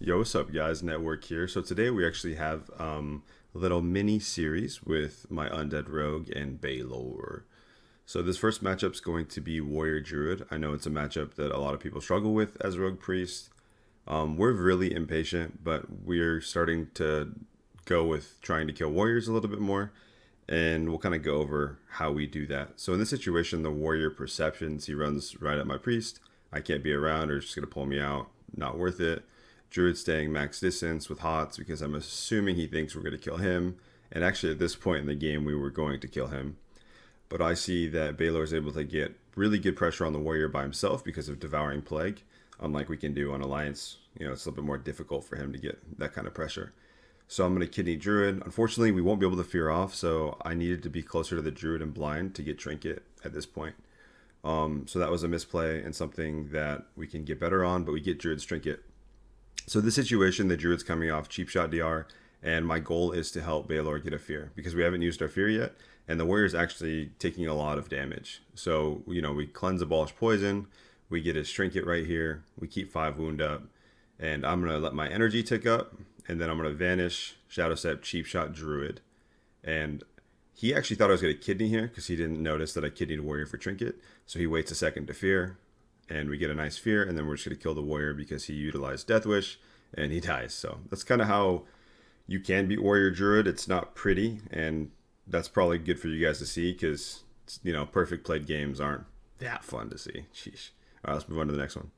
Yo, what's up, guys? Network here. So today we actually have a little mini series with my Undead Rogue and Baylor. So this first matchup is going to be Warrior Druid. I know it's a matchup that a lot of people struggle with as Rogue Priest. We're really impatient, but we're starting to go with trying to kill warriors a little bit more, and we'll kind of go over how we do that. So in this situation, the warrior perceptions, he runs right at my priest. I can't be around or it's just going to pull me out. Not worth it. Druid staying max distance with Hots because I'm assuming he thinks we're going to kill him. And actually, at this point in the game, we were going to kill him. But I see that Baylor is able to get really good pressure on the warrior by himself because of Devouring Plague, unlike we can do on Alliance. It's a little bit more difficult for him to get that kind of pressure. So I'm going to Kidney Druid. Unfortunately, we won't be able to fear off, so I needed to be closer to the Druid and blind to get Trinket at this point. So that was a misplay and something that we can get better on, but we get Druid's Trinket. So this situation, the Druid's coming off Cheap Shot DR, and my goal is to help Baylor get a Fear, because we haven't used our Fear yet, and the Warrior's actually taking a lot of damage. So, we cleanse Abolish Poison, we get his Trinket right here, we keep 5 wound up, and I'm going to let my energy tick up, and then I'm going to vanish, Shadow Step, Cheap Shot Druid, and he actually thought I was going to Kidney here, because he didn't notice that I kidneyed Warrior for Trinket, so he waits a second to Fear, and we get a nice Fear, and then we're just going to kill the Warrior because he utilized Death Wish, and he dies. So that's kind of how you can beat Warrior Druid. It's not pretty, and that's probably good for you guys to see because, perfect played games aren't that fun to see. Sheesh. All right, let's move on to the next one.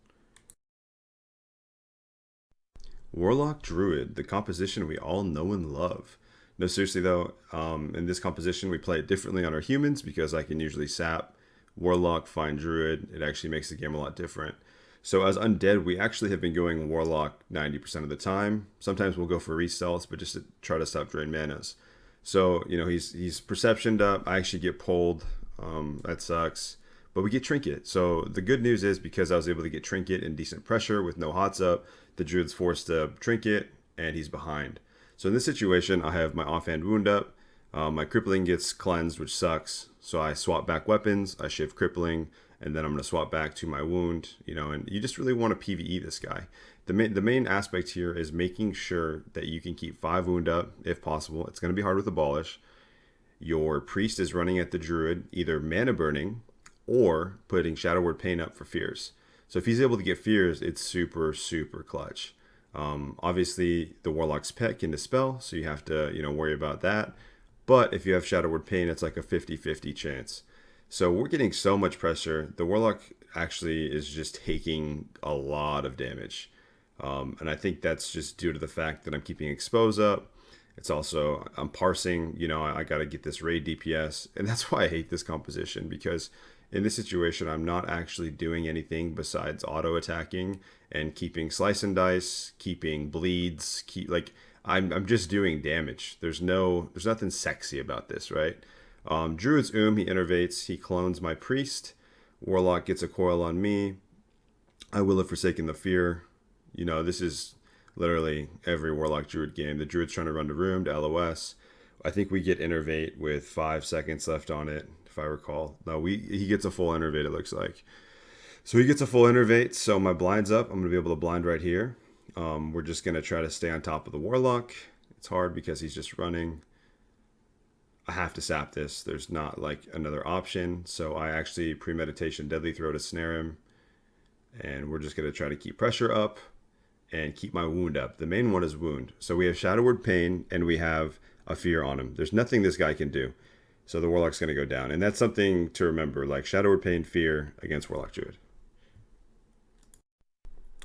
Warlock Druid, the composition we all know and love. No, seriously though, in this composition we play it differently on our humans because I can usually sap Warlock, find Druid. It actually makes the game a lot different. So as Undead, we actually have been going Warlock 90% of the time. Sometimes we'll go for restelts, but just to try to stop drain manas. So, he's perceptioned up. I actually get pulled. That sucks. But we get Trinket. So the good news is because I was able to get Trinket in decent pressure with no Hots up, the Druid's forced to Trinket, and he's behind. So in this situation, I have my offhand wound up. My crippling gets cleansed, which sucks. So I swap back weapons, I shift crippling, and then I'm going to swap back to my wound, and you just really want to PvE this guy. The main aspect here is making sure that you can keep 5 wound up if possible. It's going to be hard with Abolish. Your priest is running at the Druid, either mana burning or putting Shadow Word Pain up for fears. So if he's able to get fears, it's super, super clutch. Obviously, the Warlock's pet can dispel, so you have to, worry about that. But if you have Shadow Word Pain, it's like a 50-50 chance. So we're getting so much pressure. The Warlock actually is just taking a lot of damage. And I think that's just due to the fact that I'm keeping Expose up. It's also, I'm parsing, I got to get this raid DPS. And that's why I hate this composition, because in this situation, I'm not actually doing anything besides auto attacking and keeping Slice and Dice, keeping bleeds, I'm just doing damage. There's nothing sexy about this, right? Druid's he innervates, he clones my priest. Warlock gets a coil on me. I will have forsaken the fear. This is literally every Warlock Druid game. The Druid's trying to run to room to LOS. I think we get innervate with 5 seconds left on it, if I recall. No, he gets a full innervate, it looks like. So he gets a full innervate, so my blind's up. I'm going to be able to blind right here. We're just going to try to stay on top of the Warlock. It's hard because he's just running. I have to sap this. There's not another option. So I actually premeditation Deadly Throw to snare him. And we're just going to try to keep pressure up and keep my wound up. The main one is wound. So we have Shadow Word Pain and we have a fear on him. There's nothing this guy can do. So the Warlock's going to go down. And that's something to remember, Shadow Word Pain, fear against Warlock Druid.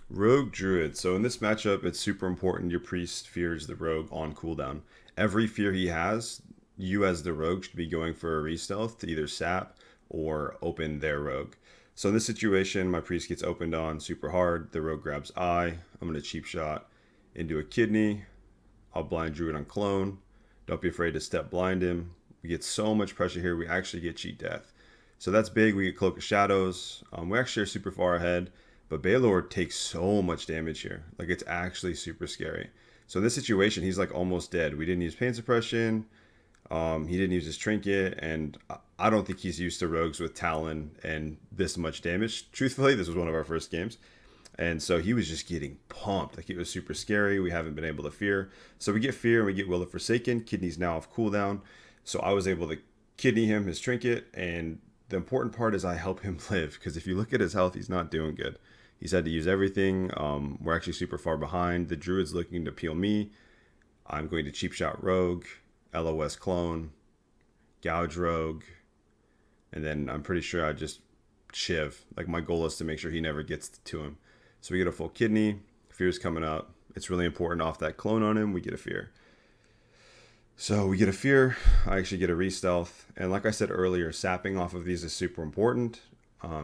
Rogue Druid. So in this matchup, it's super important your priest fears the rogue on cooldown. Every fear he has, you as the rogue should be going for a re-stealth to either sap or open their rogue. So in this situation, my priest gets opened on super hard. The rogue grabs eye. I'm going to cheap shot into a kidney. I'll blind Druid on clone. Don't be afraid to step blind him. We get so much pressure here. We actually get cheat death. So that's big. We get Cloak of Shadows. We actually are super far ahead. But Baylor takes so much damage here. It's actually super scary. So in this situation, he's almost dead. We didn't use pain suppression. He didn't use his trinket. And I don't think he's used to rogues with Talon and this much damage. Truthfully, this was one of our first games. And so he was just getting pumped. Like, it was super scary. We haven't been able to fear. So we get fear and we get Will of Forsaken. Kidney's now off cooldown. So I was able to kidney him his trinket. And the important part is I help him live. Because if you look at his health, he's not doing good. He's had to use everything. We're actually super far behind. The Druid's looking to peel me. I'm going to cheap shot Rogue, LOS clone, gouge Rogue. And then I'm pretty sure I just shiv. Like, my goal is to make sure he never gets to him. So we get a full kidney. Fear's coming up. It's really important off that clone on him. We get a fear. So we get a fear. I actually get a re-stealth. And like I said earlier, sapping off of these is super important.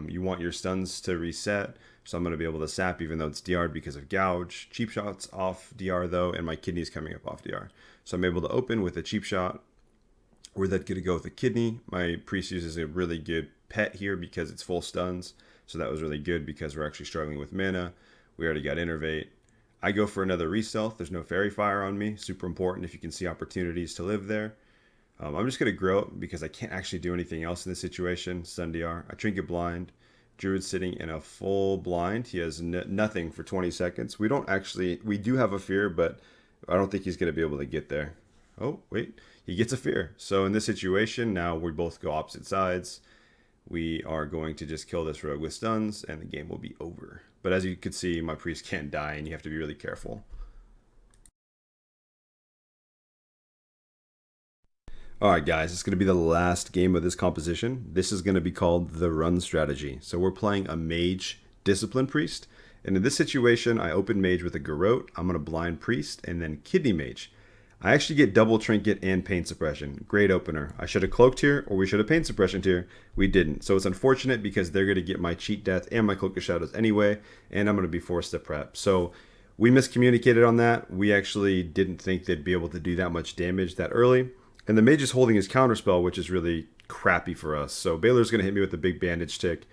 You want your stuns to reset. So I'm going to be able to sap even though it's DR'd because of gouge. Cheap shots off DR though, and my kidney's coming up off DR. So I'm able to open with a cheap shot. We're then going to go with a kidney. My priest uses a really good pet here because it's full stuns. So that was really good because we're actually struggling with mana. We already got Innervate. I go for another re-stealth. There's no Fairy Fire on me. Super important if you can see opportunities to live there. I'm just going to grow it because I can't actually do anything else in this situation. Sun DR. I Trinket Blind. Druid's sitting in a full blind. He has nothing for 20 seconds. We do have a fear, but I don't think he's going to be able to get there. Oh, wait. He gets a fear. So in this situation, now we both go opposite sides. We are going to just kill this rogue with stuns, and the game will be over. But as you can see, my priest can't die, and you have to be really careful. Alright guys, it's going to be the last game of this composition. This is going to be called the run strategy. So we're playing a mage discipline priest. And in this situation, I open mage with a garrote. I'm going to blind priest and then kidney mage. I actually get double trinket and pain suppression. Great opener. I should have cloaked here, or we should have pain suppression here. We didn't. So it's unfortunate because they're going to get my cheat death and my cloak of shadows anyway, and I'm going to be forced to prep. So we miscommunicated on that. We actually didn't think they'd be able to do that much damage that early. And the mage is holding his counterspell, which is really crappy for us. So Baylor's going to hit me with a big bandage tick.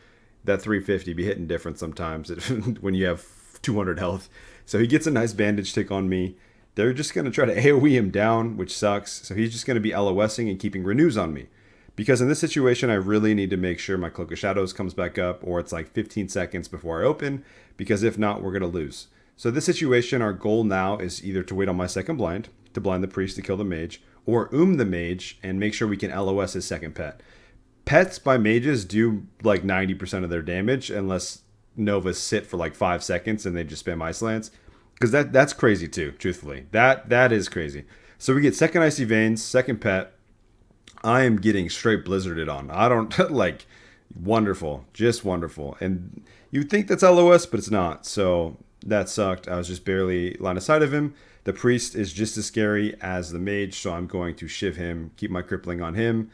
That 350 be hitting different sometimes when you have 200 health. So he gets a nice bandage tick on me. They're just going to try to AoE him down, which sucks. So he's just going to be LOSing and keeping renews on me. Because in this situation, I really need to make sure my Cloak of Shadows comes back up, or it's like 15 seconds before I open, because if not, we're going to lose. So this situation, our goal now is either to wait on my second blind, to blind the priest to kill the mage, or the mage and make sure we can LOS his second pet. Pets by mages do like 90% of their damage, unless Novas sit for like 5 seconds and they just spam Ice Lance. Because that's crazy too, truthfully. That is crazy. So we get second Icy Veins, second pet. I am getting straight blizzarded on. I don't, like, wonderful. Just wonderful. And you'd think that's LOS, but it's not. So that sucked. I was just barely line of sight of him. The priest is just as scary as the mage, so I'm going to shiv him, keep my crippling on him.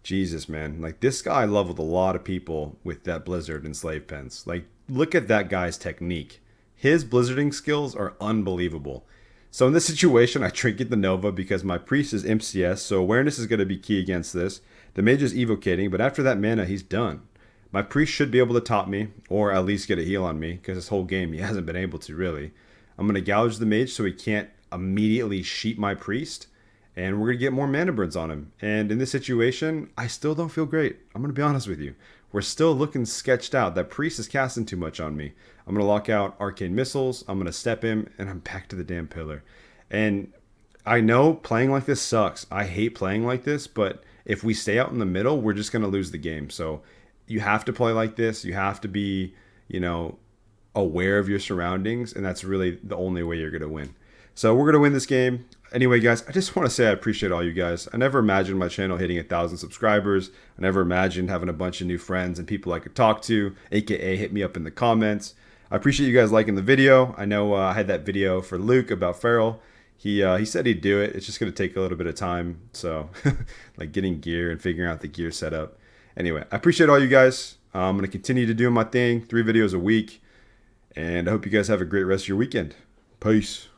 Jesus, man. Like, this guy leveled a lot of people with that blizzard and slave pens. Like, look at that guy's technique. His blizzarding skills are unbelievable. So in this situation, I trinket the Nova because my priest is Imp CS, so awareness is going to be key against this. The mage is evocating, but after that mana, he's done. My priest should be able to top me, or at least get a heal on me, because this whole game he hasn't been able to, really. I'm going to gouge the mage so he can't immediately sheet my priest, and we're going to get more mana burns on him. And in this situation, I still don't feel great. I'm going to be honest with you. We're still looking sketched out. That priest is casting too much on me. I'm going to lock out Arcane Missiles. I'm going to step him, and I'm back to the damn pillar. And I know playing like this sucks. I hate playing like this, but if we stay out in the middle, we're just going to lose the game. So you have to play like this. You have to be, aware of your surroundings, and that's really the only way you're going to win. So we're going to win this game. Anyway, guys, I just want to say I appreciate all you guys. I never imagined my channel hitting 1,000 subscribers. I never imagined having a bunch of new friends and people I could talk to, aka hit me up in the comments. I appreciate you guys liking the video. I know I had that video for Luke about Feral. He said he'd do it. It's just going to take a little bit of time. So, like getting gear and figuring out the gear setup. Anyway, I appreciate all you guys. I'm going to continue to do my thing, 3 videos a week. And I hope you guys have a great rest of your weekend. Peace.